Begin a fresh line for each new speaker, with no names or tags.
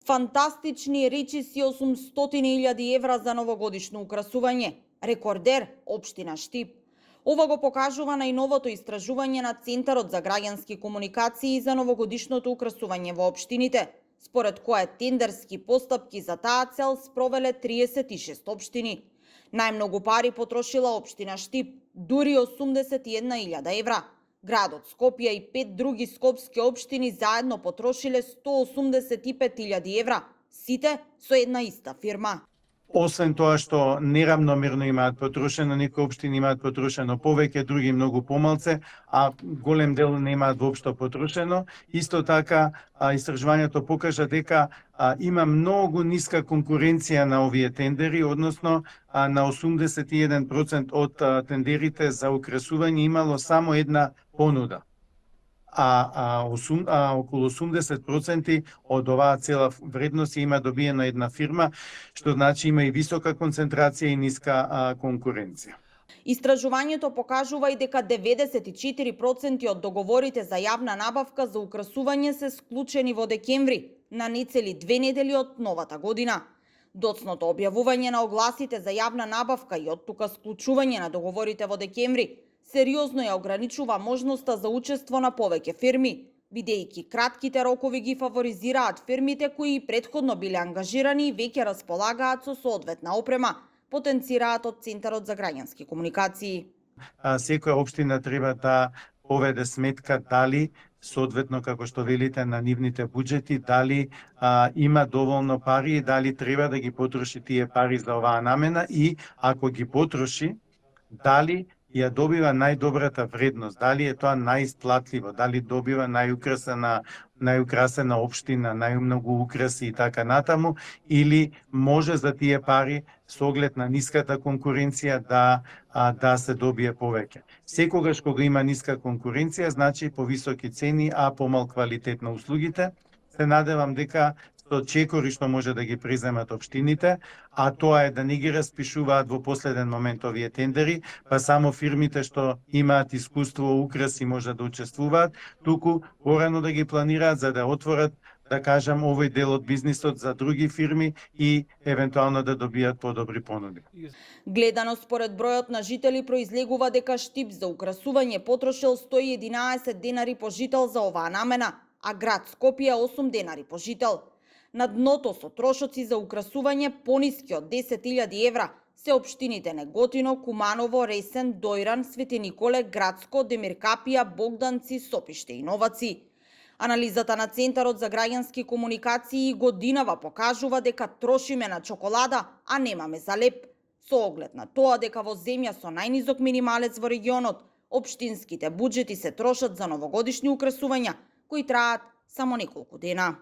Фантастични речиси 800.000 евра за новогодишно украсување. Рекордер општина Штип. Ова го покажува најновото истражување на Центарот за граѓански комуникации за новогодишното украсување во општините, според кое тендерски постапки за таа цел спровеле 36 општини. Најмногу пари потрошила општина Штип, дури 81.000 евра. Градот Скопје и 5 други скопски општини заедно потрошиле 185.000 евра, сите со една иста фирма.
Освен тоа што неравномерно имаат потрошено, некои општини имаат потрошено повеќе, други многу помалце, а голем дел немаат воопшто потрошено. Исто така, истражувањето покажа дека има многу ниска конкуренција на овие тендери, односно на 81% од тендерите за украсување имало само една понуда. Околу 80% од оваа цела вредност има добиена една фирма, што значи има и висока концентрација и ниска конкуренција.
Истражувањето покажува и дека 94% од договорите за јавна набавка за украсување се склучени во декември, на нецели 2 недели од новата година. Доцното објавување на огласите за јавна набавка и оттука склучување на договорите во декември сериозно ја ограничува можноста за учество на повеќе фирми, бидејќи кратките рокови ги фаворизираат фирмите кои претходно биле ангажирани и веќе располагаат со соодветна опрема, потенцираат од Центарот за граѓански комуникации.
Секоја општина треба да поведе сметка дали соодветно како што велите на нивните буџети, дали има доволно пари и дали треба да ги потроши тие пари за оваа намена и ако ги потроши, дали ја добива најдобрата вредност, дали е тоа најисплатливо, дали добива најукрасена општина, најмногу украси и така натаму, или може за тие пари со оглед на ниската конкуренција да се добие повеќе. Секогаш кога има ниска конкуренција, значи повисоки цени, а помал квалитет на услугите. Се надевам дека со чекори што може да ги преземат општините, а тоа е да не ги распишуваат во последен момент овие тендери, па само фирмите што имаат искуство украси може да учествуваат, туку порано да ги планираат за да отворат, да кажам, овој дел од бизнисот за други фирми и евентуално да добијат подобри понуди.
Гледано според бројот на жители произлегува дека Штип за украсување потрошил 111 денари по жител за оваа намена, а град Скопје 8 денари по жител. На дното со трошоци за украсување пониски од 10.000 евра се општините Неготино, Куманово, Ресен, Дојран, Свети Николе, Градско, Демиркапија, Богданци, Сопиште и Новаци. Анализата на Центарот за граѓански комуникации годинава покажува дека трошиме на чоколада, а немаме за леп. Со оглед на тоа дека во земја со најнизок минималец во регионот, општинските буџети се трошат за новогодишни украсувања, кои траат само неколку дена.